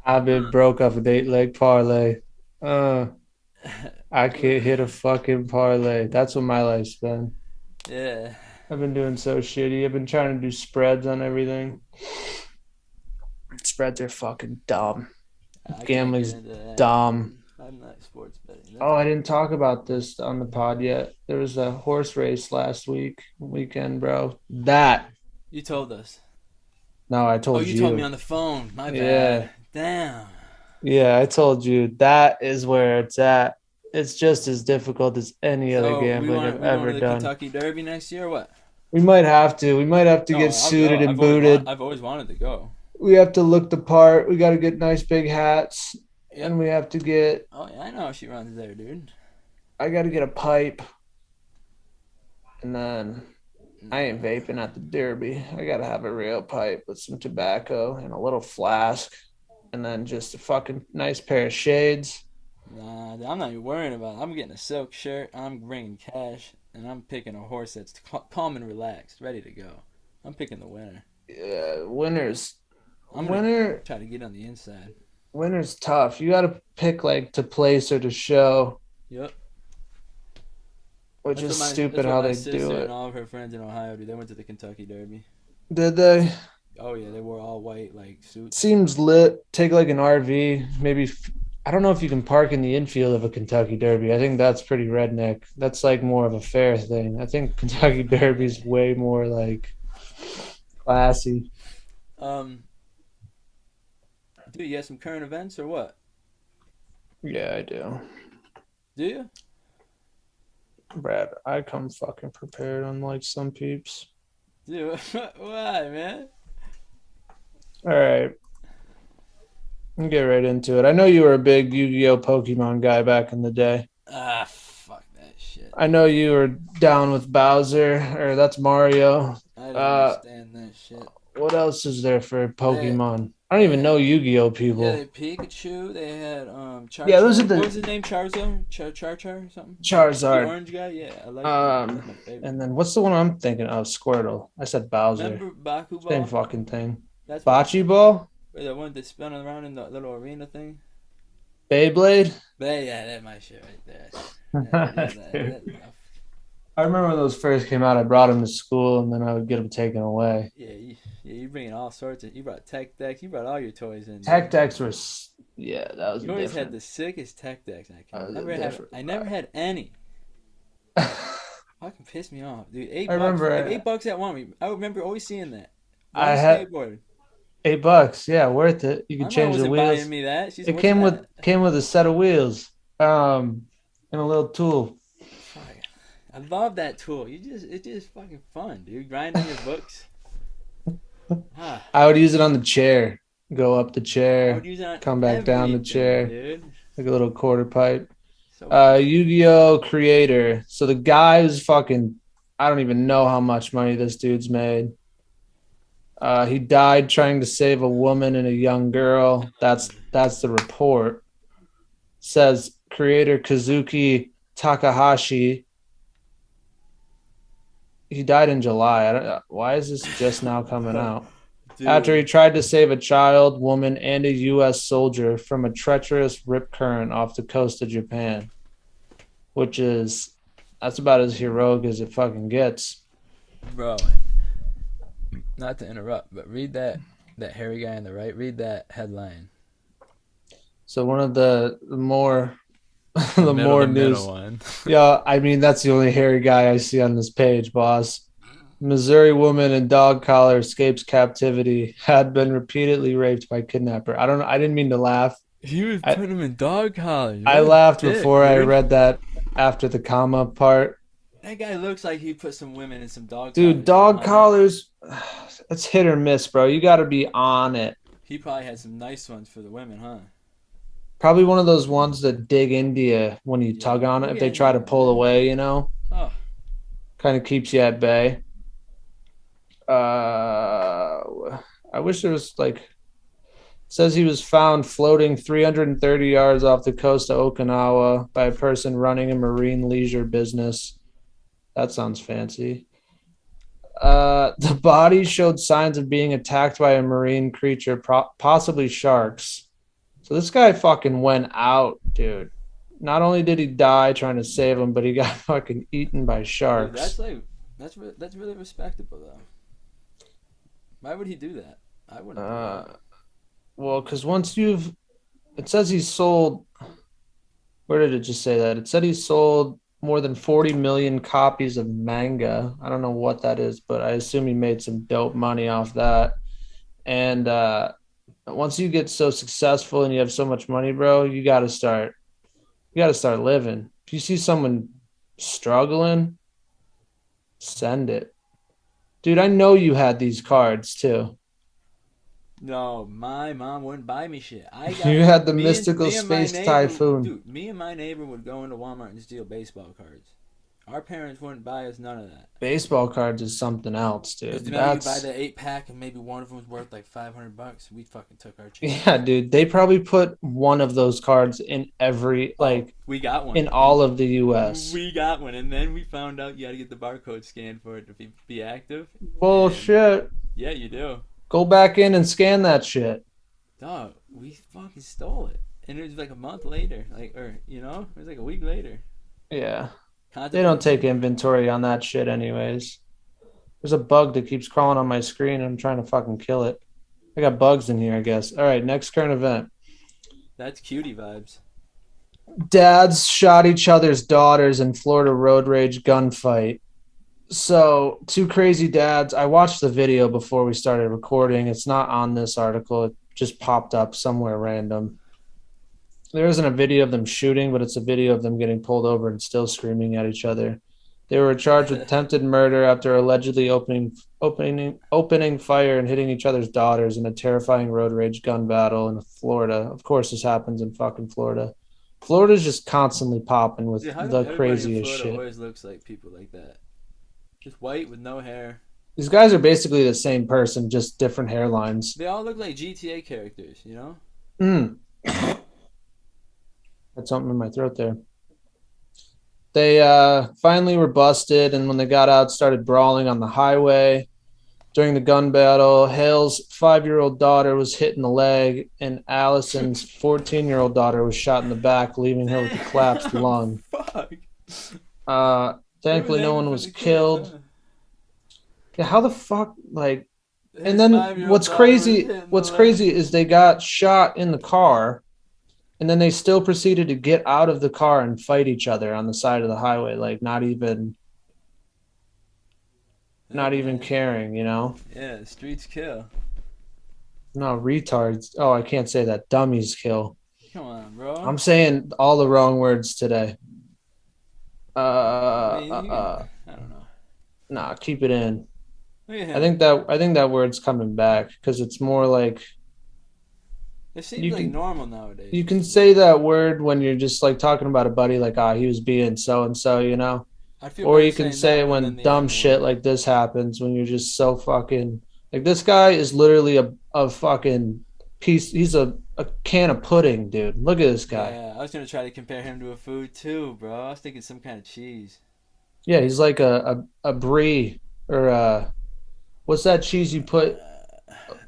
I've been broke off an 8-leg parlay. I can't hit a fucking parlay. That's what my life's been. Yeah. I've been doing so shitty. I've been trying to do spreads on everything. Spreads are fucking dumb. I can't Gambling's get into that. dumb. I'm not sports betting. Oh, I didn't talk about this on the pod yet. There was a horse race last weekend, bro. That. You told us. No, I told Oh, you told me on the phone. My bad. Yeah. Damn. Yeah, I told you. That is where it's at. It's just as difficult as any other So gambling I've we going ever to the done. Kentucky Derby next year or what? We might have to. We might have to No, get I'll suited go. and booted. I've always wanted to go. We have to look the part. We got to get nice big hats. Yep. And we have to get. Oh, yeah, I know how she runs there, dude. I got to get a pipe. And then I ain't vaping at the Derby. I got to have a real pipe with some tobacco and a little flask. And then just a fucking nice pair of shades. Nah, I'm not even worrying about it. I'm getting a silk shirt. I'm bringing cash. And I'm picking a horse that's calm and relaxed, ready to go. I'm picking the winner. Yeah, winner's. I'm going to Winner. try to get on the inside. Winner's tough. You got to pick like to place or to show, Yep. which That's is what stupid that's what how my they sister do it. and all of her friends in Ohio do. They went to the Kentucky Derby. Did they? Oh, yeah, they wore all white, like, suits. Seems lit. Take like an RV, maybe. I don't know if you can park in the infield of a Kentucky Derby. I think that's pretty redneck. That's like more of a fair thing. I think Kentucky Derby's way more like classy. Dude, you got some current events or what? Yeah, I do. Do you? Brad, I come fucking prepared, unlike some peeps. Dude, why, man? All right. I'll get right into it. I know you were a big Yu-Gi-Oh! Pokemon guy back in the day. Ah, fuck that shit. I know you were down with Bowser, or that's Mario. I don't understand that shit. What else is there for Pokemon? I don't even know Yu-Gi-Oh! People. Yeah, they had Pikachu. They had Char. Yeah, those are the- What was his name? Charizard? Char or something? The Charizard. orange guy. Yeah, I like that. That's my favorite. And then what's the one I'm thinking of? Squirtle. I said Bowser. Remember Baku Same Ball? fucking thing. That's Bocce Ball? the one that spun around in the little arena thing. Beyblade? But yeah, that's my shit right there. I remember when those first came out, I brought them to school and then I would get them taken away. You bringing all sorts of. You brought tech decks. You brought all your toys in. Tech decks were, yeah, that was You always different. had the sickest tech decks. That was I never had any. Fucking pissed me off, dude. $8. I remember- like $8 at one. I remember always seeing that. I One had- skateboard. $8, yeah, worth it. You My could mom change the wasn't wheels. buying me that. She said, It "What's came that?" with a set of wheels, and a little tool. Fuck. I love that tool. It's just fucking fun, dude. Grinding your books. Ah, I would use it on the chair. go up the I chair, would use it on come back down the everything, chair, dude. like a little quarter pipe. So funny. Yu-Gi-Oh creator. So the guy who's fucking, I don't even know how much money this dude's made. He died trying to save a woman and a young girl. That's the report. Says creator Kazuki Takahashi. He died in July. I don't, why is this just now coming out? Dude, After he tried to save a child, woman, and a U.S. soldier from a treacherous rip current off the coast of Japan, which is that's about as heroic as it fucking gets. bro, not to interrupt, but read that hairy guy on the right. Read that headline. So one of the more The more middle news. one. Yeah, I mean that's the only hairy guy I see on this page, boss. Missouri woman in dog collar escapes captivity, had been repeatedly raped by kidnapper. I don't know. I didn't mean to laugh. He was I- putting him in dog collars. I What a laughed dick, before I dude. read that after the comma part. That guy looks like he put some women in some dog Dude, collars, dog huh? collars, it's hit or miss, bro. You got to be on it. He probably had some nice ones for the women, huh? Probably one of those ones that dig into you when you tug on it. Oh, If they yeah, try to yeah, pull man. away, you know, Oh, kind of keeps you at bay. I wish there was like, says he was found floating 330 yards off the coast of Okinawa by a person running a marine leisure business. That sounds fancy. The body showed signs of being attacked by a marine creature, possibly sharks. So this guy fucking went out, dude. Not only did he die trying to save him, but he got fucking eaten by dude, sharks. that's really respectable though. Why would he do that? I wouldn't. Do that. Well, because once it says he sold. Where did it just say that? It said he sold more than 40 million copies of manga. I don't know what that is, but I assume he made some dope money off that. And once you get so successful and you have so much money, bro, you got to start living. If you see someone struggling, send it. Dude, I know you had these cards too. No, my mom wouldn't buy me shit. You had the me mystical me and my space neighbor- typhoon. Dude, me and my neighbor would go into Walmart and steal baseball cards. Our parents wouldn't buy us none of that. Baseball cards is something else, dude. Because you buy the 8-pack and maybe one of them was worth like $500. We fucking took our chance. Yeah, dude. They probably put one of those cards in every We got one in all of the US. We got one, and then we found out you got to get the barcode scanned for it to be active. Bullshit. Yeah, you do. Go back in and scan that shit. Dog, we fucking stole it, and it was like a month later, it was like a week later. Yeah. They don't take inventory on that shit anyways. There's a bug that keeps crawling on my screen and I'm trying to fucking kill it. I got bugs in here, I guess. All right, next current event. That's cutie vibes. Dads shot each other's daughters in Florida road rage gunfight. So, two crazy dads. I watched the video before we started recording. It's not on this article. It just popped up somewhere random. There isn't a video of them shooting, but it's a video of them getting pulled over and still screaming at each other. They were charged with attempted murder after allegedly opening fire and hitting each other's daughters in a terrifying road rage gun battle in Florida. Of course, this happens in fucking Florida. Florida's just constantly popping with How the come everybody in craziest Florida shit. always looks like people like that? Just white with no hair. These guys are basically the same person, just different hairlines. They all look like GTA characters, you know? Had something in my throat there. They finally were busted, and when they got out, started brawling on the highway. During the gun battle, Hale's 5-year-old daughter was hit in the leg, and Allison's 14-year-old daughter was shot in the back, leaving her with a collapsed lung. Fuck. Thankfully, no one was Kids, killed. huh? Yeah, how the fuck, like... His And then 5-year-old what's daughter was crazy? hit in the What's leg. crazy is they got shot in the car, and then they still proceeded to get out of the car and fight each other on the side of the highway, like not even caring, you know? Yeah, the streets kill. No, retards. Oh, I can't say that. Dummies kill. Come on, bro. I'm saying all the wrong words today. I don't know. Nah, keep it in. Yeah. I think that word's coming back because it's more like It seems You like can- normal nowadays. You can say that word when you're just like talking about a buddy, like, he was being so and so, you know? I feel Or better you can saying say that it one than when the dumb N shit word. like this happens, when you're just so fucking like this guy is literally a fucking piece. He's a can of pudding, dude. Look at this guy. Yeah, I was gonna try to compare him to a food too, bro. I was thinking some kind of cheese. Yeah, he's like a brie or what's that cheese you put?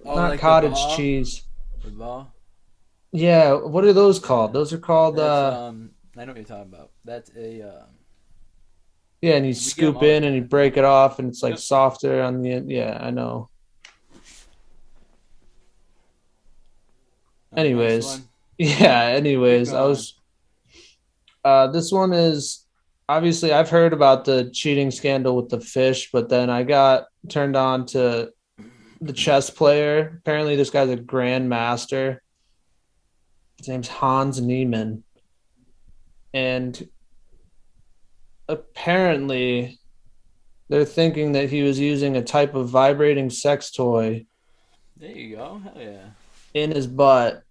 Oh, Not like cottage cheese. the ball. Yeah, what are those called? Those are called That's I know what you're talking about. That's a yeah, and you we get 'em scoop all the in and you time. break it off and it's like Yep. softer on the end. Yeah, I know. Next Anyways, one. yeah, anyways, I going. was this one is obviously I've heard about the cheating scandal with the fish, but then I got turned on to the chess player. Apparently this guy's a grandmaster. His name's Hans Niemann. And apparently they're thinking that he was using a type of vibrating sex toy There you go. Hell yeah. in his butt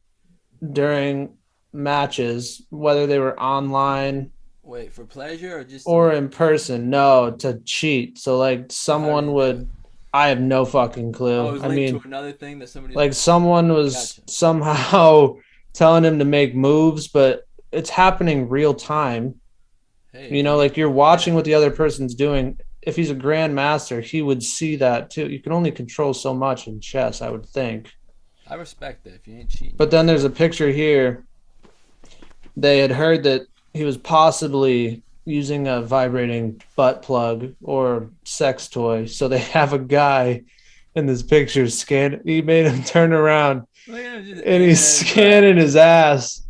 during matches, whether they were online Wait, for pleasure or just or in person. No, to cheat. So like someone would, I have no fucking clue. Oh, it was I linked mean, to another thing that somebody like someone was Gotcha. somehow telling him to make moves, but it's happening real time. Hey, You know, like you're watching what the other person's doing. If he's a grandmaster, he would see that too. You can only control so much in chess, I would think. I respect that if you ain't cheating. But then there's a picture here. They had heard that he was possibly using a vibrating butt plug or sex toy. So they have a guy in this picture scan. He made him turn around Look at him just and he's scanning his ass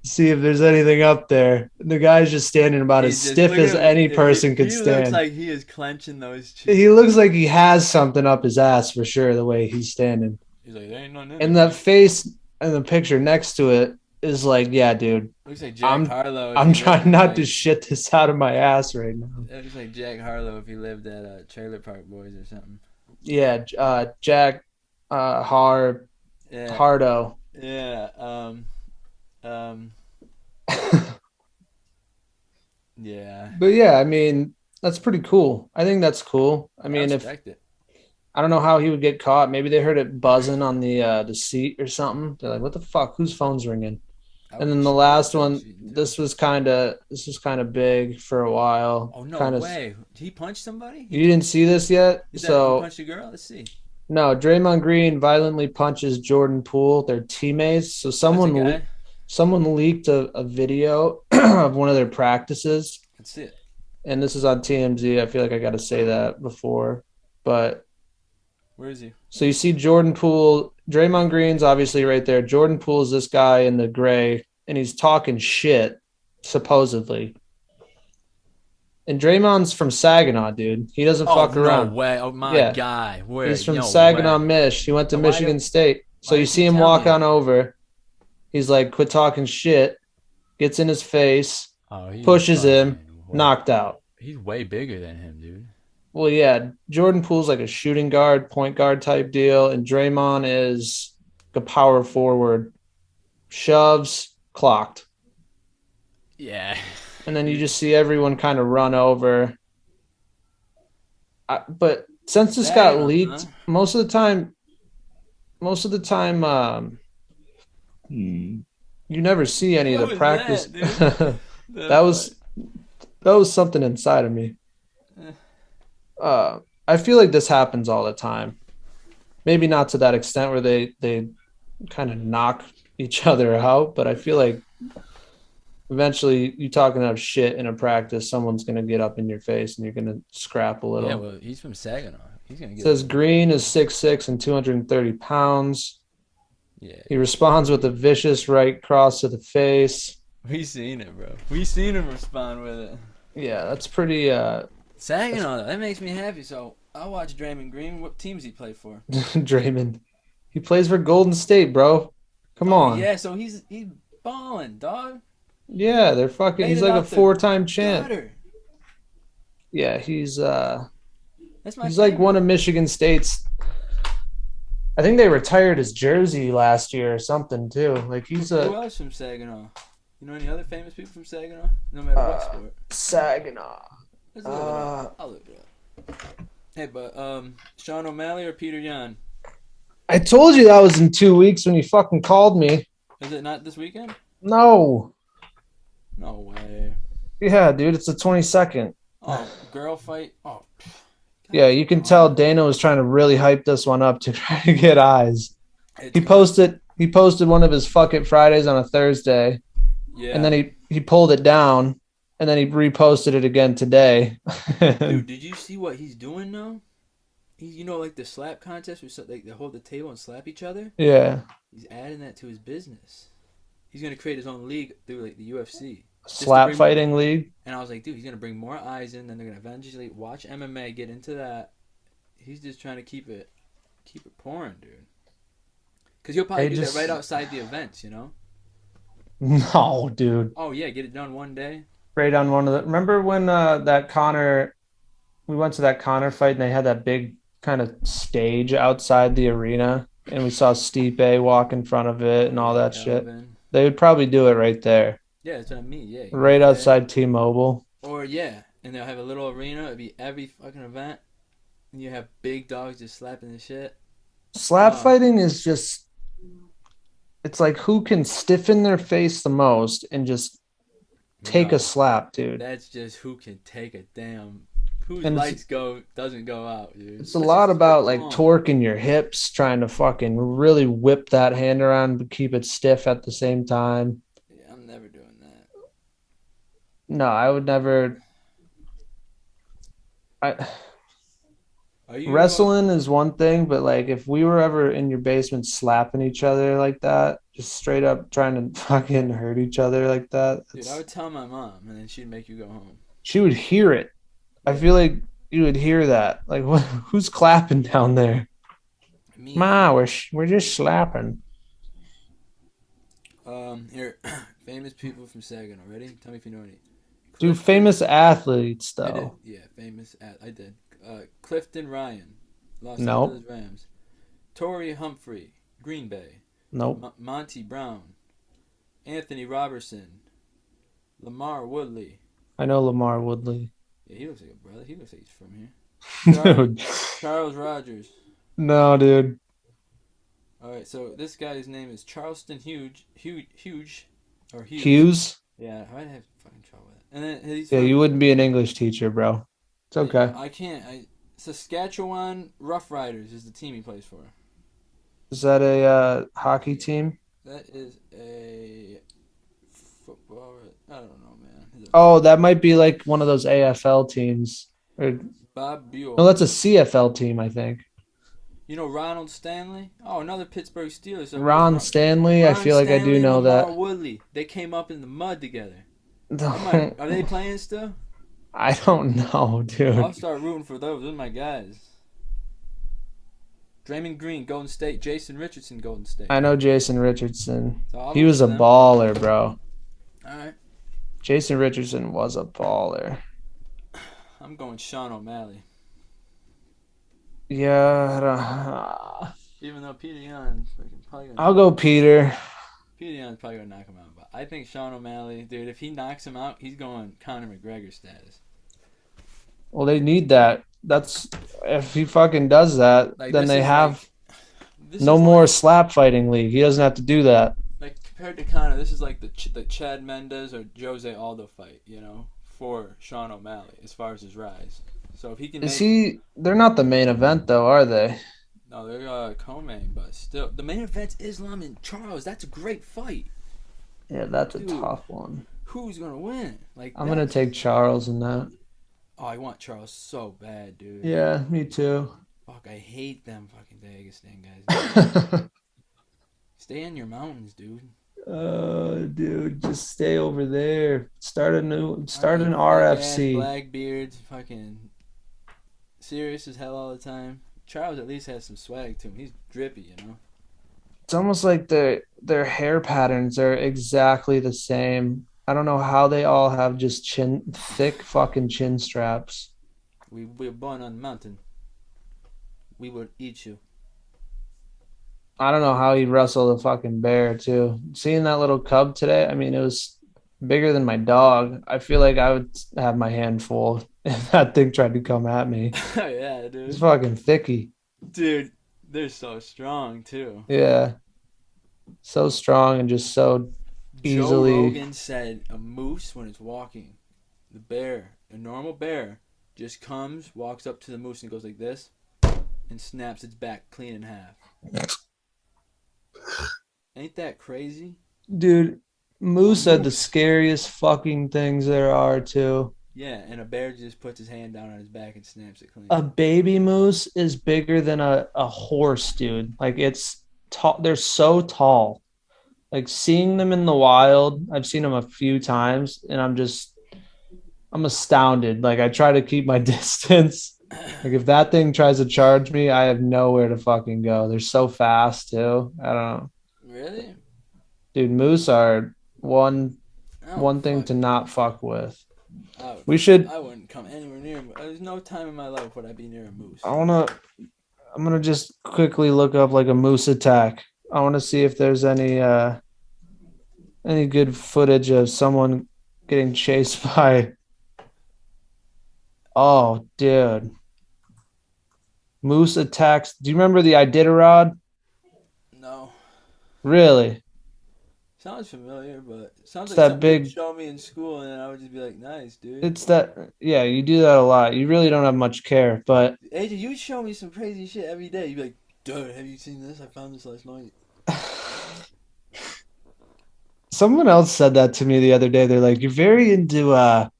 to see if there's anything up there. The guy's just standing about as stiff as any person could He stand. looks like he is clenching those cheeks. He looks like he has something up his ass for sure, the way he's standing. He's like, there ain't nothing in And there. that face in the picture next to it is like, yeah, dude, Looks like Jack Harlow. if I'm he trying lived not like- to shit this out of my ass right now. It looks like Jack Harlow if he lived at Trailer Park Boys or something. Yeah, Jack Hardo. Yeah. Yeah. But yeah, I mean, that's pretty cool. I think that's cool. I mean, if respect it. I don't know how he would get caught. Maybe they heard it buzzing on the seat or something. They're like, "What the fuck? Whose phone's ringing?" And then the last one, this was kind of big for a while. Oh no Kinda, way! Did he punch somebody? You didn't see this yet? He So punched a girl. Let's see. no, Draymond Green violently punches Jordan Poole, their teammates. So someone leaked a video of one of their practices. Let's see it. And this is on TMZ. I feel like I got to say that before, but where is he? So you see Jordan Poole, Draymond Green's obviously right there. Jordan Poole's this guy in the gray, and he's talking shit, supposedly. And Draymond's from Saginaw, dude. He doesn't fuck around. No way. Oh, my guy. Where? He's from Saginaw, Mich. He went to Michigan State. So you see him walk on over. He's like, quit talking shit. Gets in his face. Pushes him. Knocked out. He's way bigger than him, dude. Well, yeah. Jordan Poole's like a shooting guard, point guard type deal. And Draymond is a power forward. Shoves, clocked. Yeah. And then you just see everyone kind of run over. But since this got leaked, most of the time, you never see any of the practice. That was something inside of me. I feel like this happens all the time. Maybe not to that extent where they kind of knock each other out, but I feel like eventually you talking about shit in a practice, someone's going to get up in your face and you're going to scrap a little. Yeah, well, he's from Saginaw. He's going to get It says Green is 6'6" and 230 pounds. Yeah. He responds with a vicious right cross to the face. We seen it, bro. We seen him respond with it. Yeah, that's pretty Saginaw, that makes me happy. So I'll watch Draymond Green. What teams he play for? Draymond. He plays for Golden State, bro. Come on. Yeah, so he's balling, dog. Yeah, they're fucking. He's like a 4-time champ. Gutter. Yeah, he's That's my like one of Michigan State's I think they retired his jersey last year or something too. Like he's Who a else from Saginaw? You know any other famous people from Saginaw? No matter what sport. Saginaw. Let's look it up. I'll look it up. Hey, but Sean O'Malley or Peter Yan? I told you that was in 2 weeks when you fucking called me. Is it not this weekend? No. No way. Yeah, dude, it's the 22nd. Oh, girl fight. Oh. Yeah, you can tell Dana was trying to really hype this one up to try to get eyes. He posted one of his Fuck It Fridays on a Thursday. Yeah. And then he pulled it down and then he reposted it again today. Dude, did you see what he's doing now? Like the slap contest where they hold the table and slap each other? Yeah. He's adding that to his business. He's going to create his own league through like the UFC. Slap fighting league. And I was like, dude, he's going to bring more eyes in, then they're going to eventually watch MMA, get into that. He's just trying to keep it pouring, dude. Because he'll probably do that right outside the events, you know? No, dude. Oh, yeah, get it done one day. Right on one of the... Remember when we went to that Conor fight and they had that big kind of stage outside the arena and we saw Stipe walk in front of it and all that shit? They would probably do it right there. Yeah, that's what I mean, yeah. Right outside T-Mobile. Or, yeah, and they'll have a little arena. It'd be every fucking event. And you have big dogs just slapping the shit. Slap fighting is just... It's like who can stiffen their face the most and just take a slap, dude. That's just who can take a damn... Whose lights doesn't go out, dude. It's a lot about like torquing your hips, trying to fucking really whip that hand around but keep it stiff at the same time. Yeah, I'm never doing that. No, I would never. Wrestling is one thing, but like if we were ever in your basement slapping each other like that, just straight up trying to fucking hurt each other like that. Dude, I would tell my mom, and then she'd make you go home. She would hear it. I feel like you would hear that. Like, who's clapping down there? Ma, we're just slapping. Here, famous people from Saginaw. Ready? Tell me if you know any. Dude, famous athletes though. Yeah, famous. I did. Clifton Ryan, Los Nope. Angeles Rams. Torrey Humphrey, Green Bay. Nope. Monty Brown. Anthony Robertson. Lamar Woodley. I know Lamar Woodley. Yeah, he looks like a brother. He looks like he's from here. Dude. Charles Rogers. No, dude. All right, so this guy's name is Charleston Hughes. Hughes? Yeah, I'd have fucking trouble with it. And then you wouldn't be an English teacher, bro. It's okay. I can't. Saskatchewan Roughriders is the team he plays for. Is that a hockey team? That is a football. I don't know, man. Oh, that might be like one of those AFL teams. Bob Buell. No, that's a CFL team, I think. You know Ronald Stanley? Oh, another Pittsburgh Steelers. So Ron Stanley? I feel like I do know that. Lamar Woodley. They came up in the mud together. Are they playing still? I don't know, dude. I'll start rooting for those. Those are my guys. Draymond Green, Golden State. Jason Richardson, Golden State. I know Jason Richardson. So he was a baller, bro. All right. Jason Richardson was a baller. I'm going Sean O'Malley. Yeah. Even though Peter Yan probably gonna... I'll go Peter. Peter Yan's probably going to knock him out. But I think Sean O'Malley, dude, if he knocks him out, he's going Conor McGregor status. Well, they need that. That's if he fucking does that, like, then they have no more slap fighting league. He doesn't have to do that. Like compared to Conor, this is like the Chad Mendes or Jose Aldo fight, you know, for Sean O'Malley as far as his rise. So if he can, they're not the main event though, are they? No, they're co-main, but still, the main event's Islam and Charles. That's a great fight. Yeah, that's a tough one. Who's gonna win? Like I'm gonna take Charles in that. Oh, I want Charles so bad, dude. Yeah, me too. Fuck, I hate them fucking Dagestan guys. Stay in your mountains, dude. Dude, just stay over there. Start an RFC. Blackbeards, fucking serious as hell all the time. Charles at least has some swag to him. He's drippy, you know. It's almost like their hair patterns are exactly the same. I don't know how they all have just thick fucking chin straps. We were born on the mountain. We will eat you. I don't know how he wrestled a fucking bear too. Seeing that little cub today, I mean, it was bigger than my dog. I feel like I would have my hand full if that thing tried to come at me. Yeah, It's dude. fucking thicky. Dude, they're so strong too. Yeah, so strong and just so Joe easily. Rogan said a moose when it's walking, the bear, a normal bear, just comes, walks up to the moose and goes like this, and snaps its back clean in half. Ain't that crazy? Dude, A Moose said the moose. scariest fucking things there are too. Yeah, and a bear just puts his hand down on his back and snaps it clean. A baby moose is bigger than a horse, dude. Like it's tall. They're so tall. Like seeing them in the wild, I've seen them a few times, and I'm astounded. Like I try to keep my distance. Like if that thing tries to charge me, I have nowhere to fucking go. They're so fast too. I don't know. Really? Dude, moose are one I don't one thing fuck. to not fuck with. I, would, We should I wouldn't come anywhere near him. There's no time in my life would I be near a moose. I'm gonna just quickly look up like a moose attack. I wanna see if there's any good footage of someone getting chased by. Oh, dude. Moose attacks. Do you remember the Iditarod? No. Really? Sounds familiar, but sounds It's like that something you'd big. show me in school, and then I would just be like, "Nice, dude." It's that. Yeah, you do that a lot. You really don't have much care, but AJ, you'd show me some crazy shit every day. You'd be like, "Dude, have you seen this? I found this last night." someone else said that to me the other day. They're like, "You're very into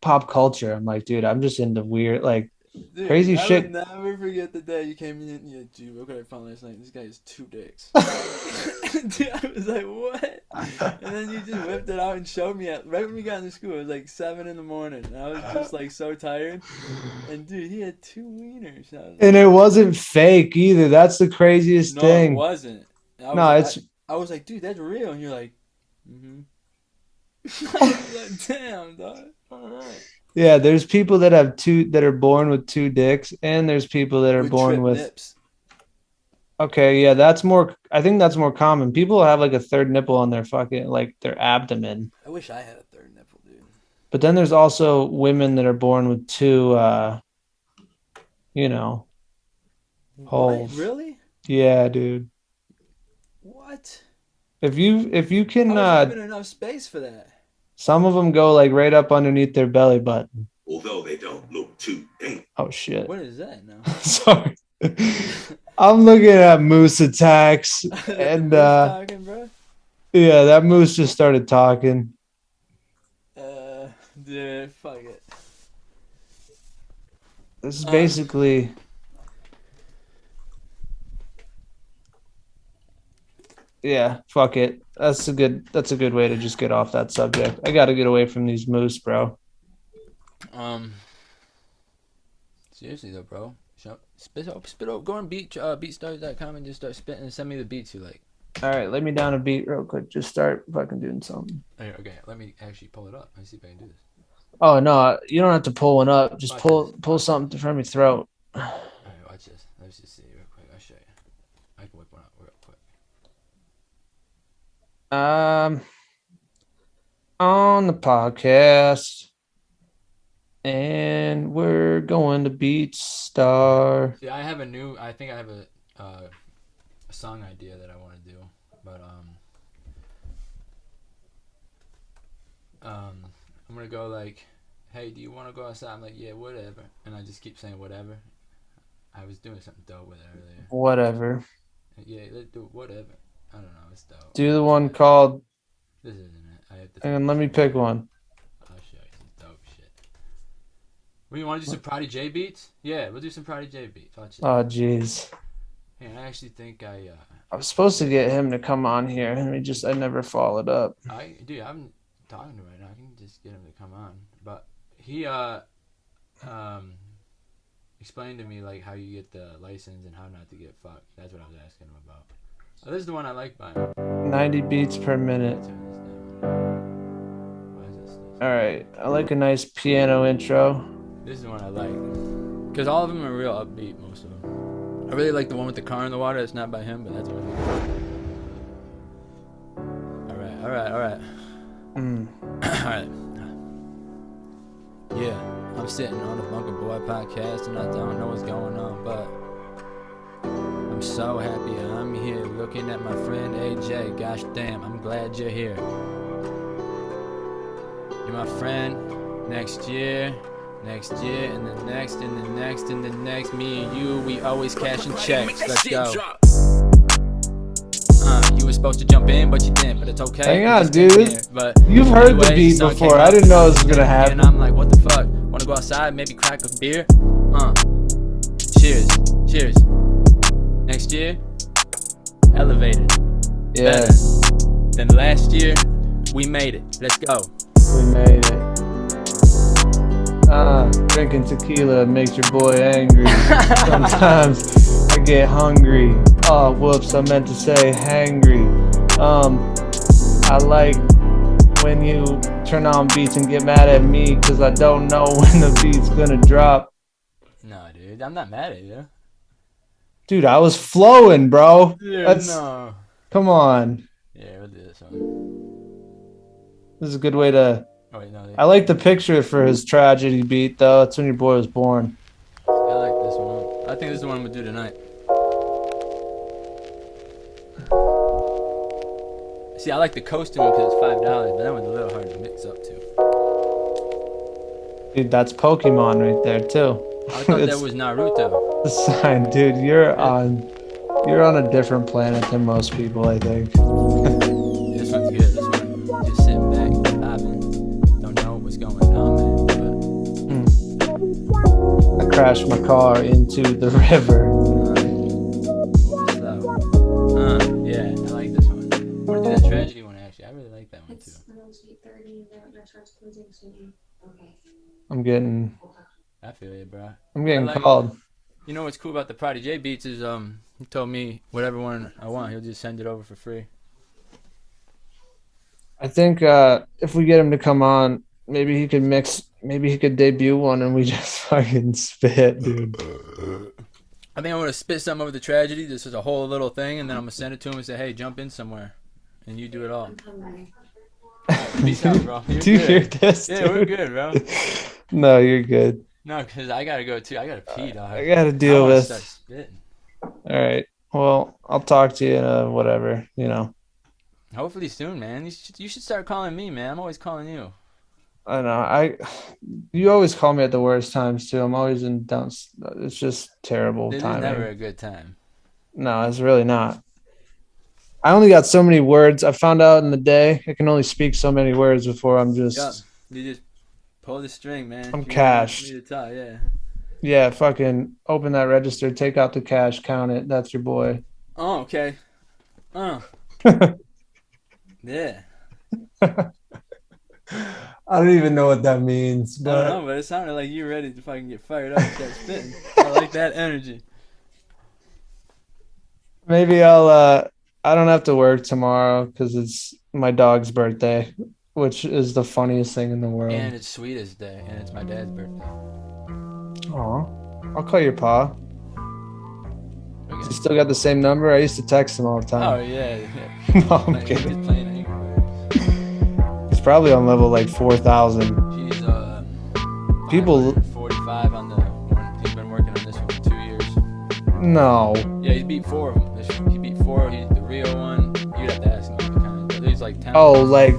pop culture." I'm like, "Dude, I'm just into weird, like Dude, crazy I would shit." never forget the day you came in and you like, "Dude, look what I found last night. This guy has 2 dicks." Dude, I was like, "What?" And then you just whipped it out and showed me it right when we got into school. It was like 7 in the morning, and I was just like so tired. And dude, he had 2 wieners. I was And like, it wasn't fake either. That's the craziest no, it thing. wasn't. And I was No, like, it's I was like, dude, that's real. And you're like, mm-hmm. I was like, damn, dog. All right. yeah, there's people that have two that are born with two dicks, and there's people that are With born trip with nips. okay, yeah, that's more I think that's more common. People have like a third nipple on their fucking like their abdomen. I wish I had a third nipple, dude. But then there's also women that are born with two you know, What? holes. Really? Yeah, dude. What? If you can How is there even enough space for that? some of them go like right up underneath their belly button. Although they don't look too dangerous. Oh shit. What is that now? Sorry. I'm looking at moose attacks The and moose talking, bro? yeah, that moose just started talking. Dude, fuck it. This is basically yeah, fuck it. That's a good way to just get off that subject. I got to get away from these moose, bro. Seriously though, bro. Spit up. Go on beatstars.com and just start spitting and send me the beats you like. All right, lay me down a beat real quick. Just start fucking doing something. Okay, let me actually pull it up. Let me see if I can do this. Oh no, you don't have to pull one up. Just Watch pull this. pull something from your throat. Alright, watch this. Let's just see real quick. I'll show you. I can whip one up real quick. On the podcast, and we're going to Beat Star. See, I think I have a song idea that I want to do, but I'm gonna go like, hey, do you want to go outside? I'm like, yeah, whatever, and I just keep saying whatever. I was doing something dope with it earlier. Whatever. Yeah, let's do whatever. I don't know, it's dope. Do the one called. This isn't it. I have to. Hang on, let me pick one. I'll show you some dope shit. Well, you want to do some Prodigy J beats? Yeah, we'll do some Prodigy J beats. Watch it. Oh, jeez. And I actually think I was supposed to get him to come on here, and I never followed up. dude, I'm talking to him right now. I can just get him to come on. But he explained to me like how you get the license and how not to get fucked. That's what I was asking him about. Oh, this is the one I like by him. 90 beats per minute. Turn this down. Why is this? All right, I like a nice piano intro. This is the one I like. Because all of them are real upbeat, most of them. I really like the one with the car in the water. It's not by him, but that's really good. All right. Alright. Yeah, I'm sitting on the Bunker Boy podcast and I don't know what's going on, but I'm so happy I'm here looking at my friend AJ. Gosh damn, I'm glad you're here. You're my friend. Next year, and the next, and the next, and the next. Me and you, we always cashing checks. Let's go. You were supposed to jump in, but you didn't. But it's okay. Hang on, dude. Here. But You've heard the anyway, beat song before. came I out, didn't know this was gonna happen. And I'm like, what the fuck? Wanna go outside, maybe crack a beer? Cheers. Next year, elevated. Yeah. Better than last year, we made it. Let's go. We made it. Drinking tequila makes your boy angry. Sometimes I get hungry. Oh, whoops, I meant to say hangry. I like when you turn on beats and get mad at me because I don't know when the beat's gonna drop. No, dude, I'm not mad at you. Dude, I was flowing, bro. Yeah, no. Come on. Yeah, we'll do this one. This is a good way to... Oh, wait, no. I like the picture for his tragedy beat, though. It's when your boy was born. I like this one. I think this is the one I'm gonna do tonight. See, I like the coasting one because it's $5, but that one's a little hard to mix up too. Dude, that's Pokemon right there, too. I thought that was Naruto. The sign, dude. You're on a different planet than most people, I think. This one's good. This one, just sitting back, vibing. Don't know what's going on, man. But I crashed my car into the river. Yeah, I like this one. I want to do that tragedy one actually. I really like that one too. I feel you, bro. I'm getting like called. You know what's cool about the Prodigy J beats is he told me whatever one I want, he'll just send it over for free. I think if we get him to come on, maybe he could debut one and we just fucking spit, dude. I think I'm gonna spit something over the tragedy. This is a whole little thing, and then I'm gonna send it to him and say, "Hey, jump in somewhere, and you do it all." Peace out, bro. Do you hear this? Yeah, we're good, bro. No, you're good. No, because I gotta go too. I gotta pee, dog. I gotta deal wanna with. start spitting. All right. Well, I'll talk to you in whatever, Hopefully soon, man. You should start calling me, man. I'm always calling you. I know. You always call me at the worst times too. I'm always in down. It's just terrible timing. It's never a good time. No, it's really not. I only got so many words. I found out in the day I can only speak so many words before I'm just. Yup. You just pull the string, man. I'm cashed. Yeah. Yeah, fucking open that register, take out the cash, count it. That's your boy. Oh, okay. Yeah. I don't even know what that means, I but don't know, but it sounded like you were ready to fucking get fired up and start spitting. I like that energy. maybe I don't have to work tomorrow because it's my dog's birthday, which is the funniest thing in the world. And it's Sweetest Day, and it's my dad's birthday. Aw. I'll call your pa. Okay. You still got the same number? I used to text him all the Oh, time. yeah. No, I'm He's kidding. just playing Angry Birds. He's probably on level like 4,000. She's People- 45 on the one. He's been working on this one for 2 years. No. Yeah, he's beat 4 of them. He beat 4. The Rio one. You'd have to ask him. But he's like 10. Oh, like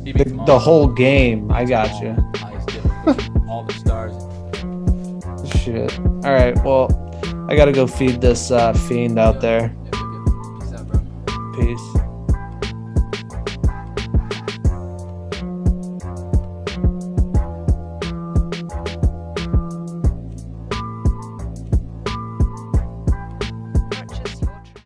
He beat them all. the whole game. I got you. Highest difficulty. All the stars. Shit. All right. Well, I gotta go feed this fiend out there. Peace out, bro. Peace.